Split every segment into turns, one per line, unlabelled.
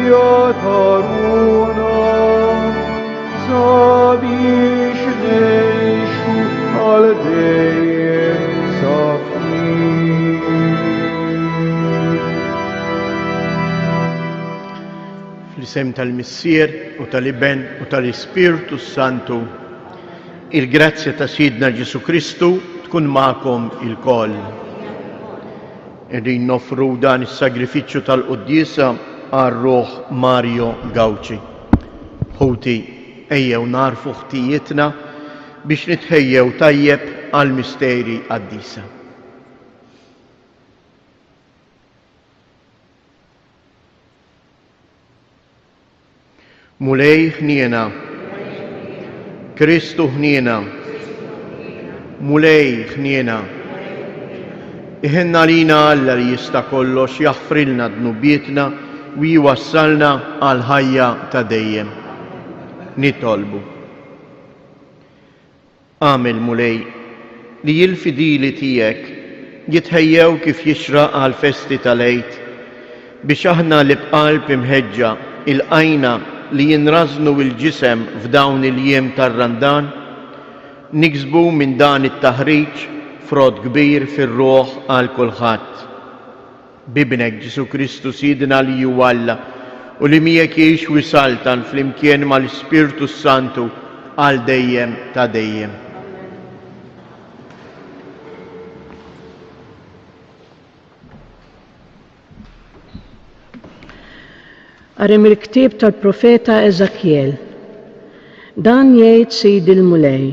jataruno, zabish leishu aldeye safni.
Fl-isem tal-Missier u tal-Iben u tal-Ispirtu Santu, il-grazzja ta' Sidna Ġesu Kristu tkun magħkom il-koll. Irrid nofru dan is-sagrifiċċju tal-Quddisa għar-Ruħ Mario Gawci. Ħuti ejjew narfu ħtijietna biex nitħejjew tajjeb għall-misteri qaddisa. Mulej ħniena, Kristu ħniena, mulej ħniena. Iħenna lina Alla li jista' kollox jaħfrilna dnubietna u jwassalna għal ħajja ta' dejjem. Nitolbu. Għamel mulej li jil-fidili tiegħek jitħejjew kif jixraq għal festi tal-Għid biex aħna li bqalb imħeġġa il-qajna li jinrażnu il-ġisem f'dawn il-jiem tar-Randan, niksbu minn dan it-taħriġ frod kbir fir-ruħ għal kulħadd. Bibnek Ġesu Kristu Sidna li hu Alla u li miegħek jgħix wisaltan flimkien mal-Ispirtu Santu għal dejjem ta' dejjem.
Għarem il-ktib tal-profeta Eżakiel. Dan jgħid Sidi l-Mulej,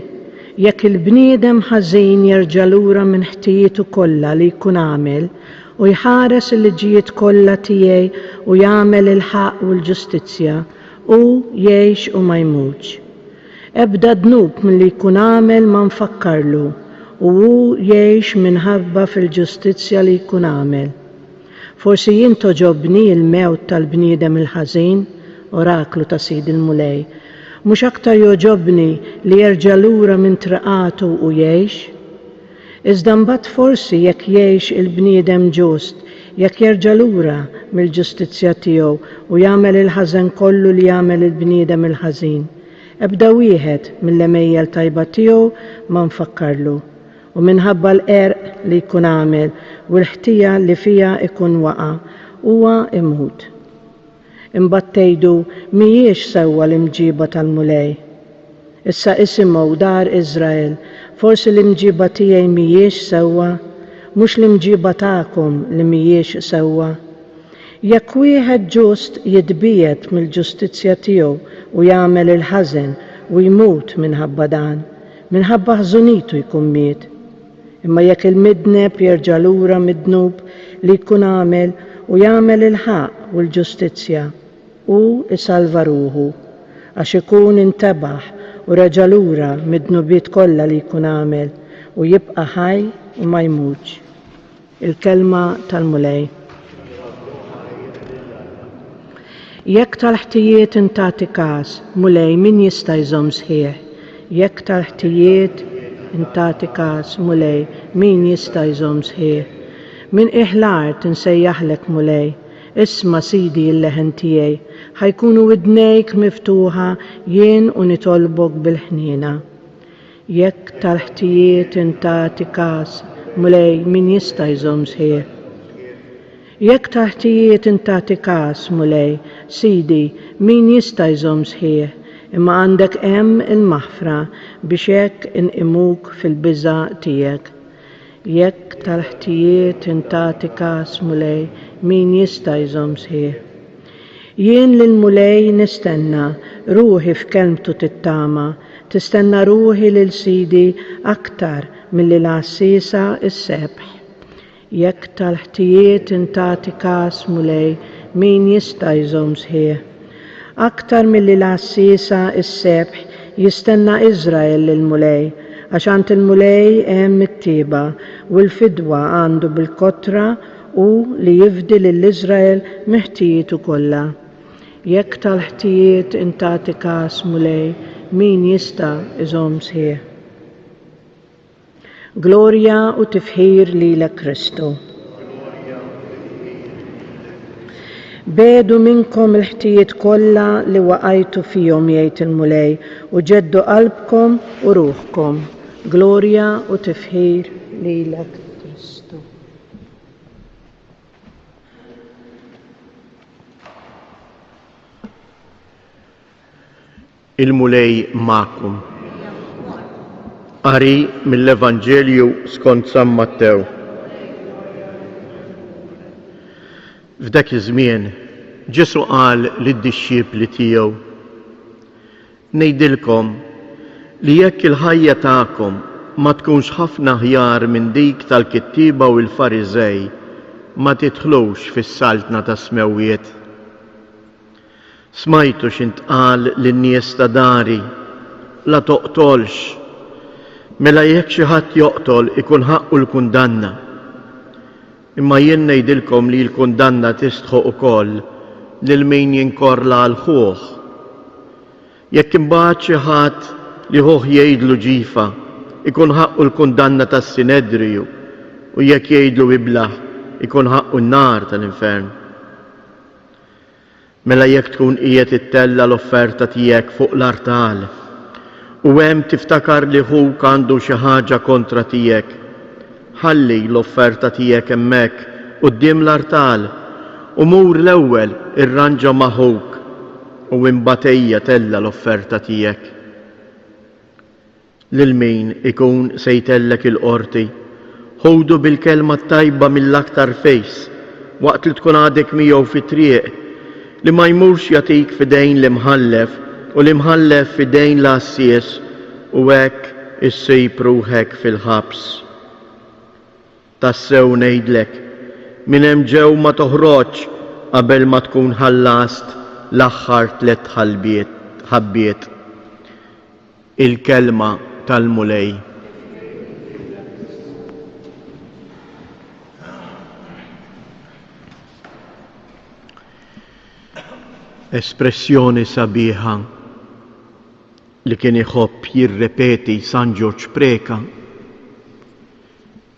jekk il-bniedem ħażin jerġa' lura minn ħtijietu kollha li jkun għamel u jħares il-liġijiet kollha tiegħi u jagħmel il-ħaqq u l-ġustizzja u jgħix u ma jmutx. Ebda dnub milli jkun għamel ma nfakkarlu u hu jgħix minħabba fil-ġustizzja li jkun għamel. Forsi jien toġobni il-mewt tal-bniedem il-ħażin, oraklu ta' Sidi l-Mulej, mhux aktar joġobni li jerġa' lura minn traqatu u jgħix? Iżda mbagħad forsi jekk jgħix il-bniedem ġust, jekk jerġa' lura mill-ġustizzja tiegħu u jagħmel il-ħażen kollu li jagħmel il-bniedem il-ħażin. Ebda wieħed mill-emejjel tajba tiegħu ma nfakkarlu. U minħabba l-qerq li jkun għamel u l-ħtija li fija ikun waqa' huwa imut. Imbagħad tgħidu mhijiex sewwa l-imġiba tal-Mulej. Issa isimgħu dar Iżrael, forsi l-imġiba tiegħi mhijiex sewwa, mhux l-imġiba tagħkom li mhijiex sewwa. Jekk wieħed ġust jitbiet mill-ġustizzja tiegħu u jagħmel il-ħażen u jmut minħabba dan, minħabba ħżunitu jkun miet. Imma jekk il-midneb jerġa' lura mid-dnub li jkun għamel u jagħmel il-ħaqq u l-ġustizzja u isalva ruħu għax ikun intebaħ u reġa' lura mid-dnubiet kollha li jkun għamel u jibqa' ħaj u ma jmutx. Il-kelma tal-Mulej. Jekk tal-ħtijiet intagħti każ, Mulej min jista' jżomm sħiħ. Jekk tal-ħtijiet intagħti każ, Mulej min jista' jżomm sħiħ. Min iħlar tinsejjaħlek Mulej, isma' Sidi l-leħen tiegħi, ħajkunu widnejk miftuħa jien u nitolbok bil-ħniena. Jekk tal-ħtijiet intagħti każ, Mulej min jista' jżomm sħiħ. Jekk tal-ħtijiet intagħti każ, Mulej, Sidi min jista' jżomm sħiħ, imma għandek hemm il-maħfra biex hekk inqimuk fil-biża' tiegħek. Jekk tal-ħtijiet intagħti każ, Mulej, min jista' jżomm sħiħ. Jien lil Mulej nistenna ruħi f'kelmtu tittama, tistenna ruħi lil Sidi aktar milli l-għassisa is-sebħ. Jekk tal-ħtijiet intagħti każ, Mulej, min jista' jżomm sħiħ. Aktar milli l-għassisa is-sebħ jistenna Iżrael lil Mulej, għax għand il-Mulej hemm it-tieba u l-fidwa għandu bil-kotra u li jifdi lill-Iżrael miħtijietu kollha. Jekk tal-ħtijiet intagħti każ, Mulej, min jista' jżomm sħiħ. Glorja u tifħir lilek Kristu. بيدوا منكم الحتية كلها اللي وقعتوا فيهم يايت المولاي وجدوا قلبكم وروحكم. جلوريا وتفهير ليلك كريستو.
المولاي معكم. قري من الإفانجيليو skont San Mattew. F'dak iż-żmien Ġesu qal lid-dixxiepli tiegħu: ngħidilkom li jekk il-ħajja tagħkom ma tkunx ħafna aħjar minn dik tal-kittieba u l-Fariżej ma tidħlux fis-saltna tas-smewwiet. Smajtu x'intqal lin-nies ta' dari: la toqtolx. Mela jekk xi ħadd joqtol ikun ħaqqu l-kundanna. Imma jien ngħidilkom li l-kundanna tistħoq ukoll lil min jinkorla għal ħuh. Jekk imbagħad xi ħadd li ħuh jgħidlu ġifa, ikun ħaqqu l-kundanna tas-Sinedriju, u jekk jgħidlu iblaħ, ikun ħaqqu n-nar tal-infern. Mela jekk tkun qiegħed ittella l-offerta tiegħek fuq l-artal u hemm tiftakar li ħuk għandu xi ħaġa kontra tiegħek, ħalli l-offerta tiegħek hemmhekk quddiem l-artal u mur l-ewwel irranġa ma' ħuk u imbagħad tella l-offerta tiegħek. Lil min ikun se jtellek il-qorti, ħudu bil-kelma tajba mill-aktar fejs waqt li tkun għadek miegħu fit-triq, li ma jmurx jagħtik f'idejn l-imħallef u l-imħallef f'idejn l-assież u hekk issib ruħek fil-ħabs. Tassew ngħidlek, minn hemm ġew ma toħroġ qabel ma tkun ħallast l-aħħar 3 ħabbiet. Il-kelma tal-mulej. Espressjoni sabiħa li kien iħobb jirrepeti San George Preka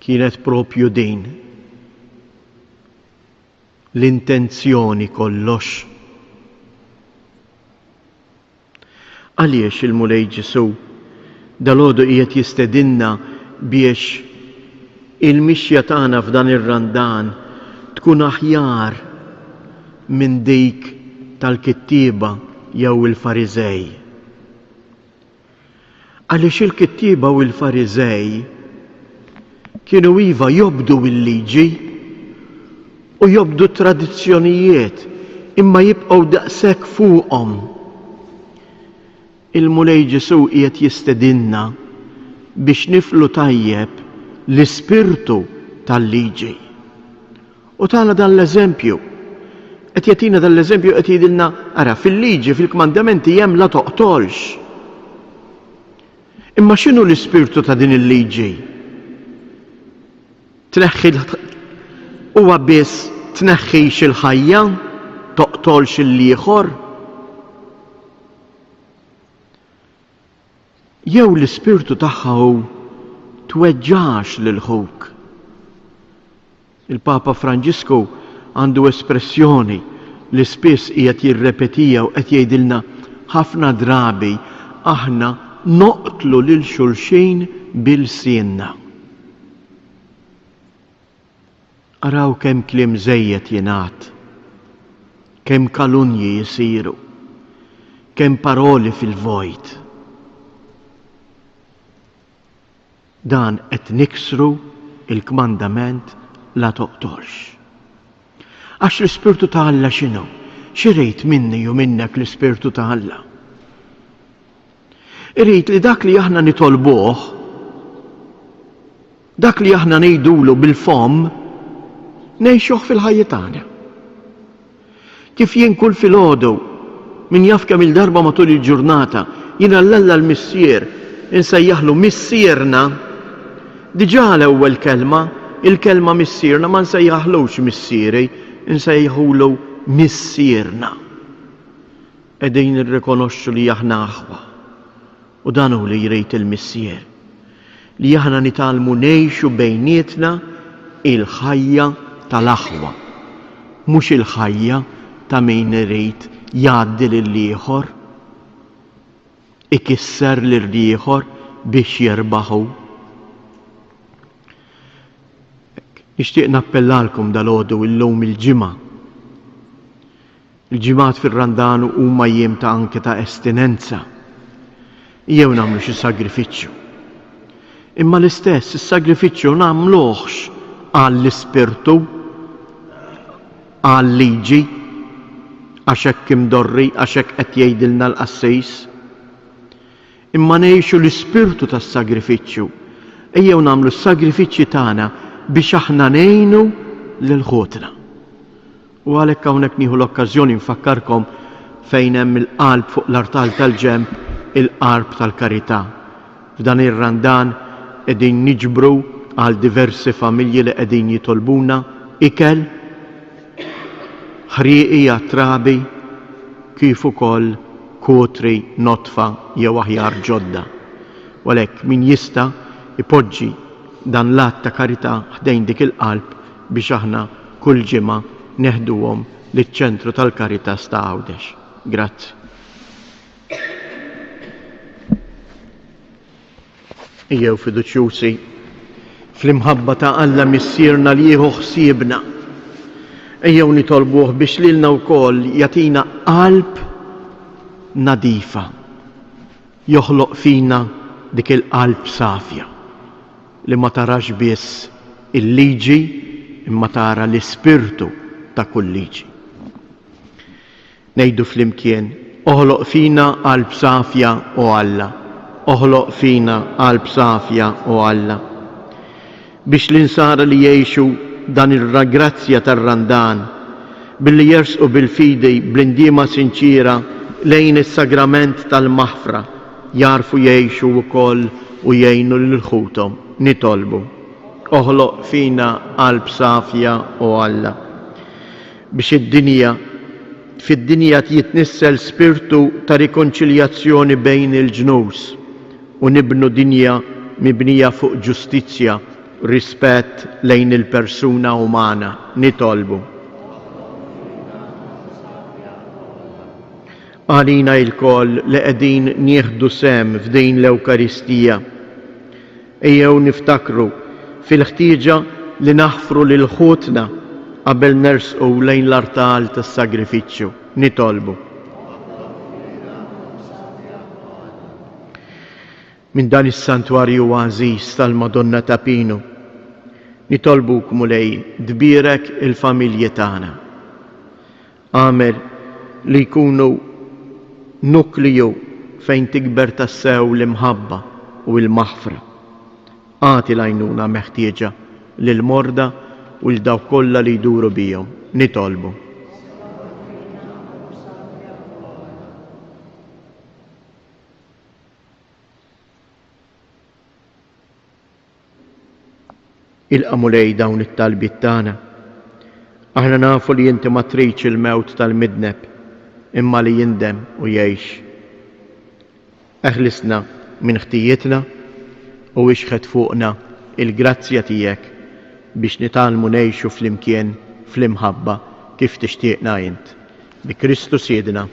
kienet propju din: l-intenzjoni kollox. Għaliex il-mulej Ġesu dalgħodu qiegħed jistedinna biex il-mixja tagħna f'dan ir-randan tkun aħjar minn dik tal-kittieba jew il-Fariżej. Għaliex il-kittieba u l-Fariżej kienu iva jobdu il-liġi u jobdu tradizzjonijiet imma jibqgħu daqshekk fuqhom. Il-mulej Ġesu qiegħed jistedinna biex niflu tajjeb l-ispirtu tal-liġi. U tagħna dan l-eżempju. Qed jagħtina dan l-eżempju qed jgħidilna ara fil-liġi fil-kmandamenti hemm la toqtolx. Imma x'inhu l-ispirtu ta' din il-liġi? Tneħħi huwa biss tneħħix il-ħajja, toqtolx il-ieħor? Jew l-ispirtu tagħha hu tweġġax lil ħuk. Il-Papa Franġisku għandu espressjoni li spiss qiegħed jirrepetija u qed jgħidilna ħafna drabi aħna noqtlu lil xulxin bil-sienna. Araw kemm kliem żejjed jingħad, kemm kalunji jisiru, kemm paroli fil-vojt. Dan qed niksru il-kmandament la toqtolx. Għax l-Ispirtu ta' Alla x'inhu? Xi rrid minni u minnek l-Ispirtu ta' Alla? Irrid li dak li aħna nitolbuh, dak li aħna ngħidulu bil-fom, ngħixuh fil-ħajja tagħna. Kif jien kull filgħodu min jaf kemm il-darba matul il-ġurnata jiena l-Alla l-missier insejjaħlu missierna, diġà l-ewwel kelma, il-kelma missierna ma nsejjaħlux missieri, insejħulu missierna. Qegħdin nirrikonoxxu li aħna aħwa. U dan hu li jrid il-missier. Li aħna nitalmu ngħixu bejnietna il-ħajja tal-aħwa, mhux il-ħajja ta' min irid jgħaddi lill-ieħor, ikisser lill-ieħor biex jirbaħu. Nixtieq nappellalkom dal-għodu illum il-ġimgħa. Il-ġimgħat fir-Randan huma jiem ta' anke ta' estinenza. Jew nagħmlu xi sagrifiċċju. Imma l-istess is-sagrifiċċju nagħmluhx għall-ispirtu, għall-liġi, għax hekk imdorri, għax hekk qed jgħidilna l-qassis. Imma ngħixu l-ispirtu tas-sagrifiċċju. Ejjew nagħmlu s-sagrifiċċji tagħna biex aħna ngħinu lil ħutna. U għalhekk hawnhekk nieħu l-okkażjoni nfakkarkom fejn hemm il-qalb fuq l-artal tal-ġenb il-qarb tal-karità. F'dan ir-Randan qegħdin niġbru għal diversi familji li qegħdin jitolbuna ikel, ħrieqi trabi, kif ukoll kotri notfa jew aħjar ġodda. U għalhekk min jista' ipoġġi dan l-att ta' karità ħdejn dik il-qalb biex aħna kull ġimgħa neħduhom liċ-ċentru tal-karità sta' Għawdex. Grazzi. Ejjew fiduċjusi fl-imħabba ta' Alla missierna li jieħu ħsiebna. Ejjew nitolbuh biex lilna wkoll jagħtina qalb nadifa, joħloq fina dik il-qalb safja li ma tarax biss il-liġi imma tara l-ispirtu ta' kull liġi. Ngħidu flimkien, oħloq fina qalb safja u Alla, oħloq fina qalb safja u Alla. Biex l-insara li jgħixu dan ir-ragrazzja tar-Randan billi jersqu bil-fidi bl-indiema sinċira lejn is-sagrament tal-maħfra jarfu jgħixu wkoll u jgħinu lil ħuthom. Nitolbu, oħloq fina qalb safja u Alla. Biex fid-dinja jitnissel spirtu ta' rikonċiljazzjoni bejn il-ġnus u nibnu dinja mibnija fuq ġustizzja, rispett lejn il-persuna umana. Nitolbu. Għalina il-koll li qegħdin nieħdu sem f'din l-Ewkaristija. Ejjew niftakru fil-ħtieġa li naħfru lil ħutna qabel nersqu lejn l-artal tas-sagrifiċċju. Nitolbu. Minn dan is-santwarju għażiż tal-Madonna ta' Pinu, nitolbuk mulej dbirek il-familji tagħna. Għamel li jkunu nukliju fejn tikber tassew l-imħabba u l-maħfra. Għati l-għajnuna meħtieġa lil-morda u l-dawk kollha li jduru bihom. Nitolbu. Il-qamulej dawn it-talbiet tagħna. Aħna nafu li inti ma tridx il-mewt tal-midneb imma li jindem u jgħix. Eħlisna minn ħtijietna u ixħed fuqna il-grazzja tiegħek biex nitalmu ngħixu flimkien fl-imħabba kif tixtieqna int. Bi Kristu Siedna.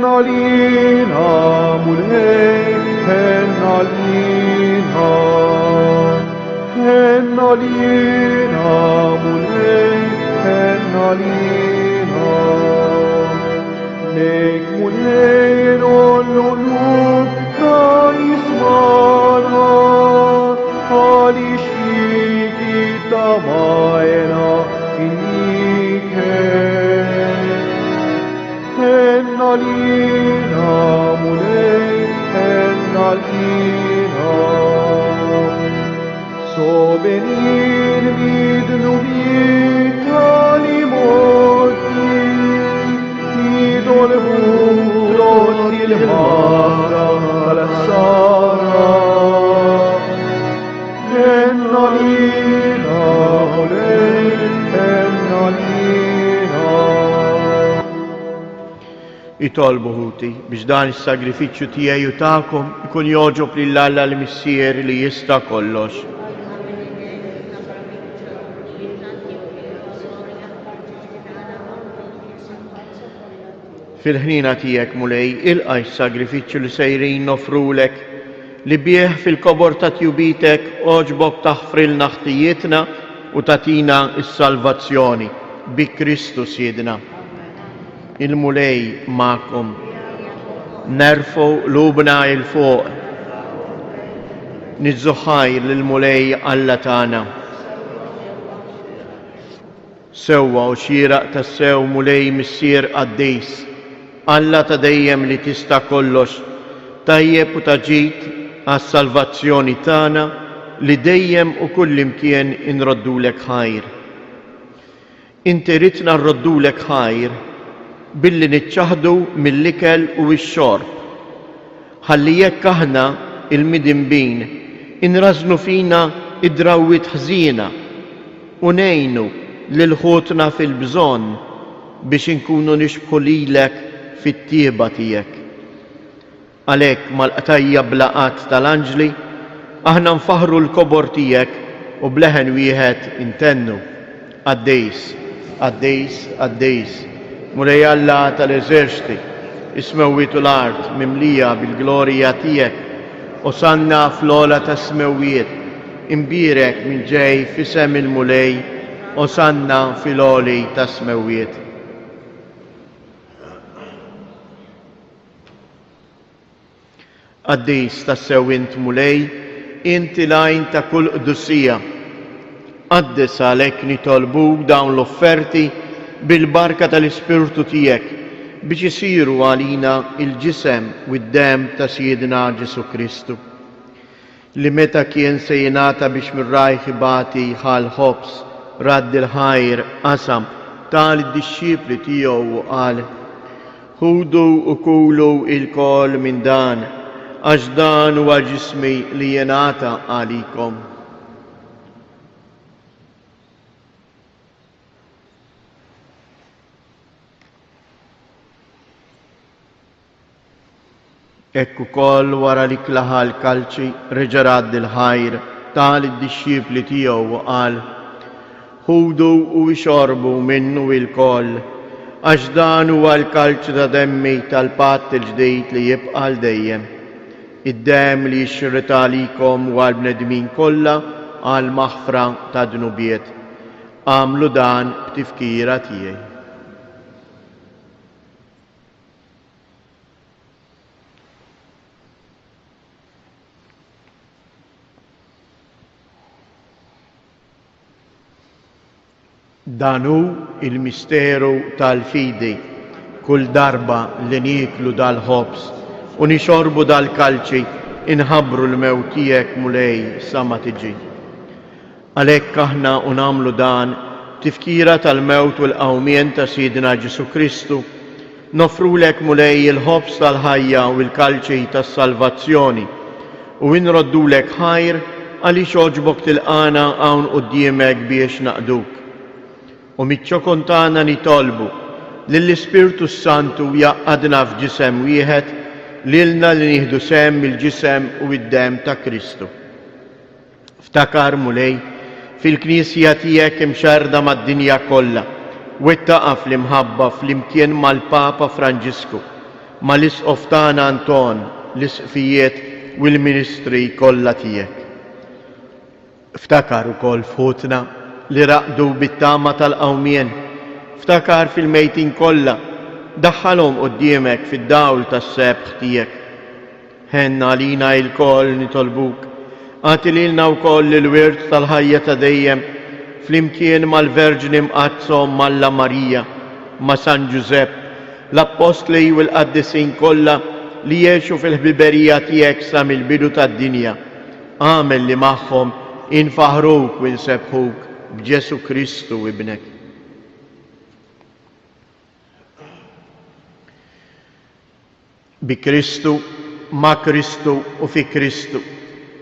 Hennalina mulej, hennalina, hennalina mulej, hennalina. Nek mulej non na ismana, għalix fiki tamajna finike. Hennalina mulej, hennalina. So venir midnumita li morti, idolvulot il-ħara tal-sara. Ennalina olej, ennalina.
Itolbu ħuti biex dan is-sagrifiċċju tiegħi u tagħkom ikun joġob lill-Alla l-Missier li jista' kollox. Fil-ħnina tiegħek mulej ilqa' s-sagrifiċċju li sejrin nofrulek li bih fil-kobor ta' tjubitek oġbok taħfrilna ħtijietna u tatina s-salvazzjoni bi Kristu Siedna. Il-mulej ma'kom nerfu lubna il-fuq nizzuħajr l-mulej Alla tagħna. Sewwa u xieraq tas-sew mulej missier qaddejs Alla ta' dejjem li tista' kollox, tajjeb u taġid għas-salvazzjoni tagħna li dejjem u kullimkien inroddulek ħajr. Inti ridna nroddulek ħajr billi niċċaħdu mill-ikel u x-xorb. Ħalli jekk aħna il-midinbin inrażnu fina id-drawwiet ħżiena u ngħinu lil ħutna fil-bżonn biex inkunu nixbħu lilek fit-tieba tiegħek. Għalhekk mal-qtajja blaqat tal-anġli aħna nfaħru l-kobor tiegħek u bleħen wieħed intennu. Għaddejs, għaddejs, għaddejs, mulej Alla tal-eżerċiti, ismewwietu l-art mimlija bil-glorija tiegħek, osanna fl-ola ta' smewwiet, imbirek minn ġej fisem il-mulej, osanna fil-oli ta' smewwiet. Għaddejs tas-sew int mulej, inti lajn ta' kull qdussija. Għaddes għalhekk nitolbuk dawn l-offerti bil-barka tal-Ispirtu tiegħek biex isiru għalina il-ġisem u d-dem ta' Siedna Ġesu Kristu. Li meta kien se jingħata biex mir-rajħ ibati ħal ħobs radd il-ħajr qasam tal id-dixxipli tiegħu u qal: ħudu u kulu il-kol minn dan, għax dan huwa ġismi li jingħata għalikom. Ekk ukoll wara li klaħa l-kalċi reġa' radd il-ħajr tal id-dixxipli tiegħu u qal: ħudu u xorbu minnu il-koll, għax dan huwa l-kalċi ta' demmi tal-patt il-ġdid li jibqa' l dejjem. Id-dem li jixxirret għalikom u għall-bnedmin kollha għal maħfra ta' dnubiet. Għamlu dan b'tifkira tiegħi. Dan hu il-misteru tal-fidi, kull darba li niklu dal-ħobs u nixorbu dal-kalċi inħabbru l-mewt tiegħek mulej sa ma tiġi. Għalhekk aħna u nagħmlu dan tifkira tal-mewt u l-qawmien ta' Siedna Ġesu Kristu, nofrulek mulej il-ħobs tal-ħajja u l-kalċi tas-salvazzjoni u nroddulek ħajr għaliex oġbok tilqana hawn quddiemek biex naqduk. U miċ-ċokon tagħna nitolbu lill-Ispirtu Santu jaqgħadna f'ġisem wieħed lilna li nieħdu sehem mill-ġisem u d-dem ta' Kristu. Ftakar mulej fil-Knisja tiegħek imxarda mad-dinja kollha wettaqa' fl-imħabba flimkien mal-Papa Franġisku, mal-Isqof tagħna Anton, l-isqfijiet u l-ministri kollha tiegħek. Ftakar ukoll f'ħutna li raqdu bit-tama tal-qawmien, ftakar fil-mejtin kollha, daħħalhom quddiemek fid-dawl tas-sebħ tiegħek. Ħenna għalina l-koll nitolbuk, għati lilna wkoll il-wirt tal-ħajja ta' dejjem flimkien mal-Verġni mqazzhom Malla Marija, ma' San Ġusepp, l-Apostli u l-Qaddisin kollha li jgħixu fil-ħbiberija tiegħek sa mill-bidu tad-dinja. Għamel li magħhom infaħruk u nsebħuk b'Ġesu Kristu ibnek. Bi Kristu, ma' Kristu u fi Kristu,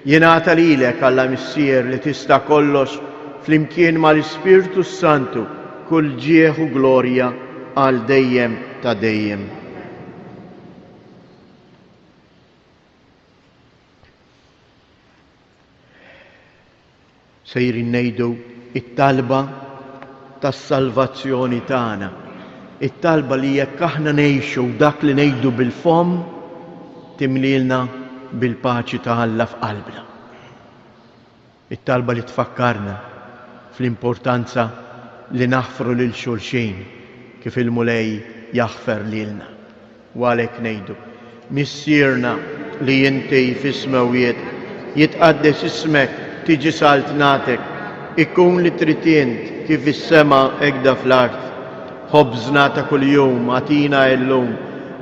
Jingħata lilek Alla Missier li tista' kollox flimkien mal-Ispirtu Santu kull ġieħ u glorja għal dejjem ta' dejjem. Sejrin ngħidu it-talba tas-salvazzjoni tagħna. It-talba li jekk aħna ngħixu dak li ngħidu bil-fom timlilna bil-paċi ta' Alla f'qalbna. It-talba li tfakkarna fl-importanza li naħfru lil xulxin kif il-mulej jaħfer lilna. U għalhekk ngħidu missierna li inti fis-smawiet jitqaddes ismek tiġi saltnatek, ikkun li tritient kif is-sema hekk fl-art. Ħobżna ta' kuljum għatina llum,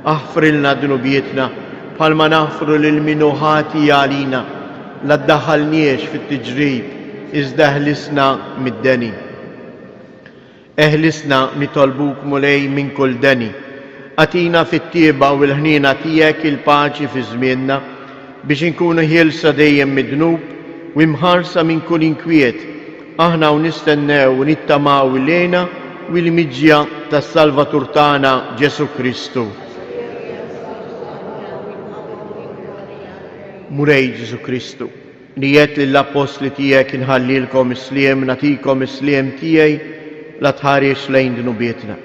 aħfrilna dnubietna bħalma naħfru lil min ħati għalina, la ddaħħalniex fit-tiġrib, iżda eħlisna mid-deni. Eħlisna nitolbuk mulej minn kull deni. Għatina fit-tieba u l-ħnina tiegħek il-paċi fi żmienna biex inkunu ħielsa dejjem mid-dnub u imħarsa minn kull inkwiet, aħna u nistennew u nittamaw lejna u l-miġja tas-Salvatur tagħna Ġesu Kristu. Murej Ġesu Kristu, li jgħid lill-apostli tiegħek inħallilkom isliem nagħtikom isliem tiegħi la tħares lejn dnubietna.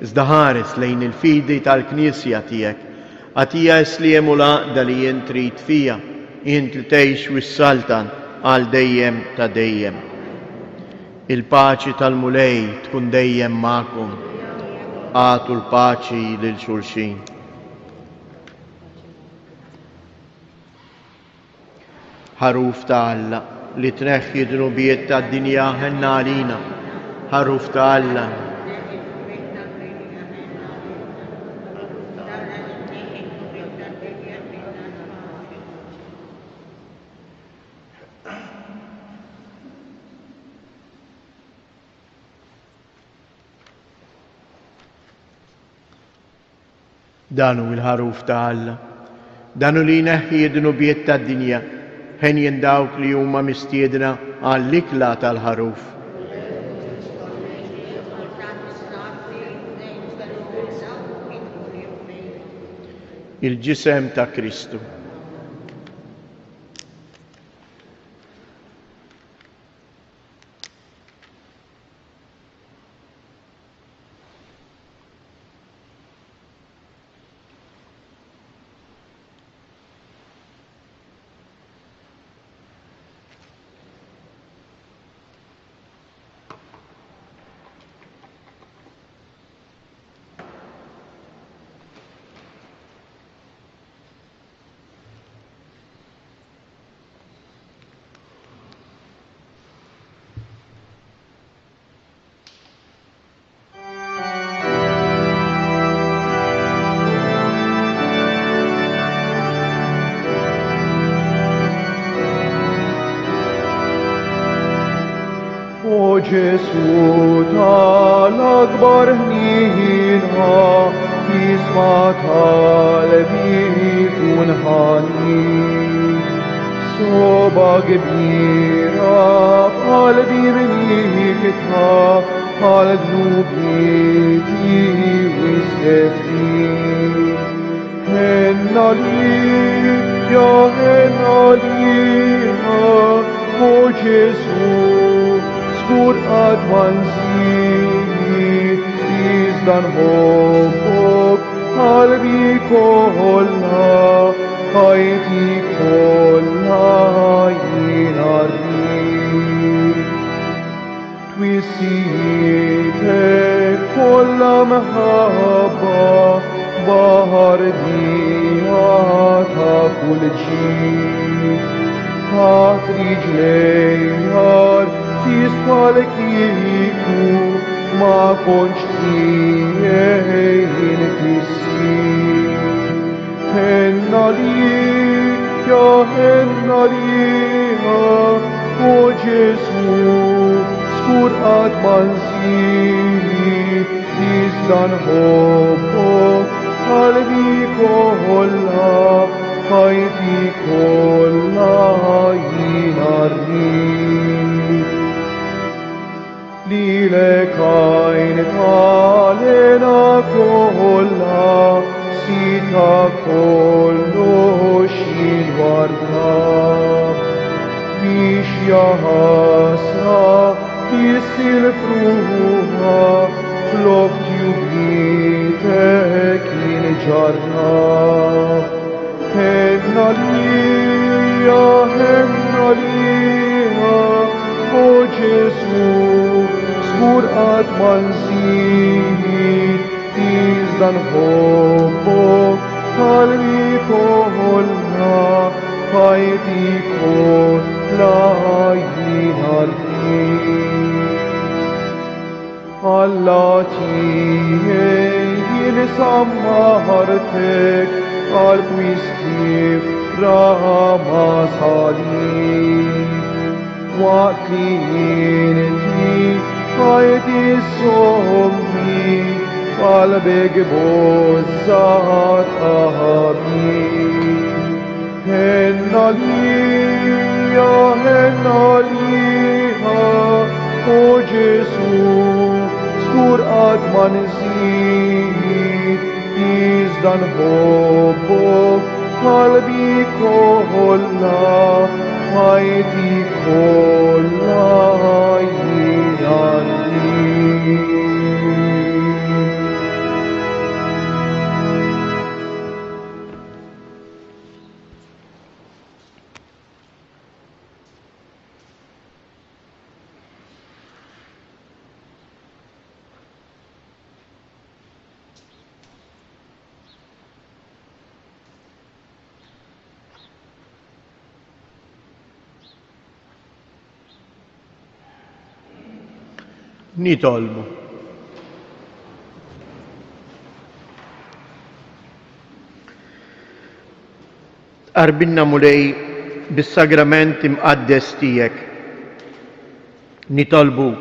Iżda ħares lejn il-fidi tal-Knisja tiegħek. Għatija isliem u l-għaqda li jien trid fija, jien tgħix wis-saltan għal dejjem ta' dejjem. Il-paċi tal-mulej tkun dejjem magħkom. Għatu l-paċi lil xulxin. Ħaruf ta' Alla li tneħħi dnubiet tad-dinja ħenna għalina. Ħaruf ta' Alla. Danu il-ħaruf ta' Alla, danu li jneħħi d-dnubiet tad-dinja, ħen dawk li huma mistiedna għall-ikla tal-ħaruf. Il-ġisem ta' Kristu.
Ġesu tal-akbar ħnina, jisma tal-bi kun ħanin. Soba kbira f'qalbi b'likitha, għal-dnubieti wissetni. Henna li, ja henna liha, o Ġesu, Skur għadmanzini, izdan hobbok, qalbi kolla, ħajti kolla jinarri. Twissietek kolla mħabba, bahar dija ta' kull ġid. Ħat riġlejjar, tisfalkiku ma konċ tiegħi tissi. Henna li, ja henna liha, o Ġesu, skur għadmanzini, izdan hobbok, qalbi kolla, ħajti kollha jinarri. Lilek għajn talena kollha, sita kollox jinwarda. Biex jaħasra jissil fruħa, flok tjubitek jinġarra. Henna lija, o Ġesu, skur għad manżini, izdan hobbok, qalbi kollha, ħajti kollha jinarri. Alla tiegħi jinsammaħartek, għal-kwistif rama salik. Waqt li jinti ħajti sommi, qalbek bozzat aħabi. Henna lija, o Ġesu, skur għad ma nżid, izdan hobbok, qalbi kollha, ħajti kollha jinarri.
Nitolbu. Qarbinna mulej bis-sagrament imqaddes tiegħek. Nitolbuk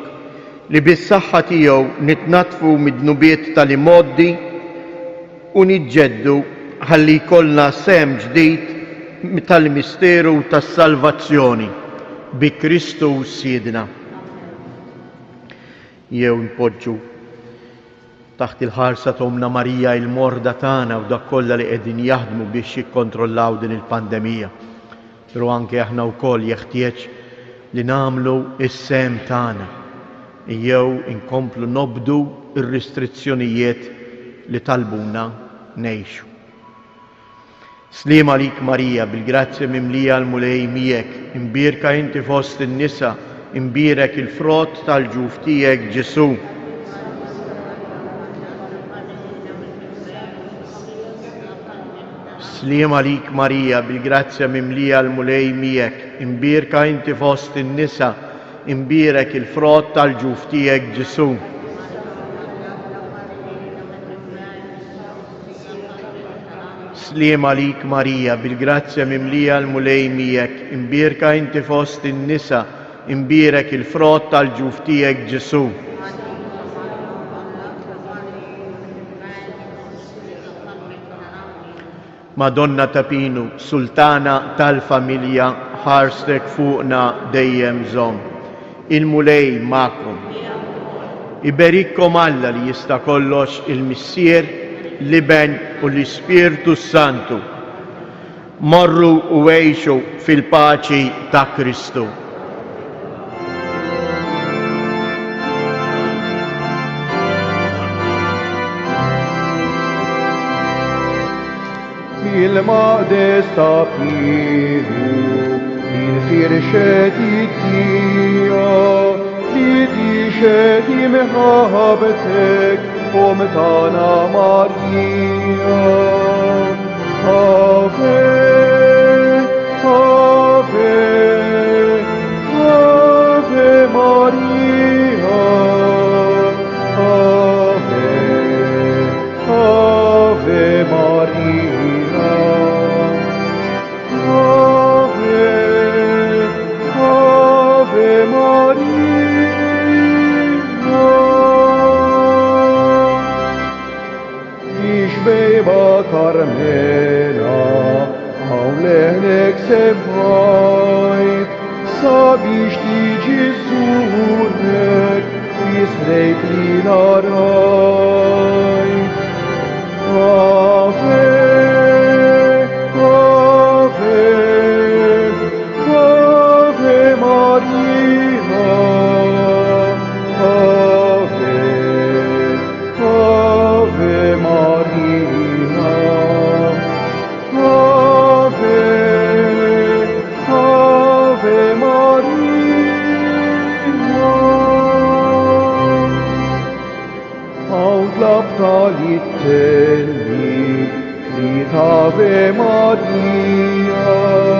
li bis-saħħa tiegħu nitnatfu mid-dnubiet tal-imoddi u niġġeddu ħalli jkollna sem ġdid tal-misteru tas-salvazzjoni bi Kristu Siedna. Jew npoġġu taħt il-ħarsa ta' Omna Marija il-morda tagħna u dak kollha li qegħdin jaħdmu biex jikkontrollaw din il-pandemija. Però anke aħna wkoll jeħtieġ li nagħmlu is-sem tagħna. Jew inkomplu nobdu ir-restrizzjonijiet li talbuna ngħixu. Sliem għalik Marija, bil-grazzja mimlija l-mulej miegħek, imbierka inti fost in-nisa, imbierek il-frott tal-ġuf tiegħek Ġesu. Sliem għalik Marija, bil-grazzja mimlija l-mulej miegħek, imbierka inti fost in-nisa, imbierek il-frott tal-ġuf tiegħek Ġesu. Sliem għalik Marija, bil-grazzja mimlija l-mulej miegħek, imbierka inti fost in-nisa, imbierek il-frott tal-ġuf tiegħek Ġesu. Madonna Tapinu, Sultana tal-familja, ħarstek fuqna dejjem żomm. Il-mulej ma'kom. Iberikkom Alla li jista' kollox il-Missier, l-Iben u l-Ispirtu Santu. Morru u għejxu fil-paċi ta' Kristu.
Il-maqdes ta' Piru, il-firxet it-tija, li tixet imħabtek, tana Marija. Ave, Ave, Ave Maria, Ave, Ave Maria, Ave, Ave Maria. Ixbejba Karmela, Leibinarai. Ave, Ave, Ave Maria. Ave, Ave Maria. Ave, Ave Maria. Aut laptaliteli, Ave Maria.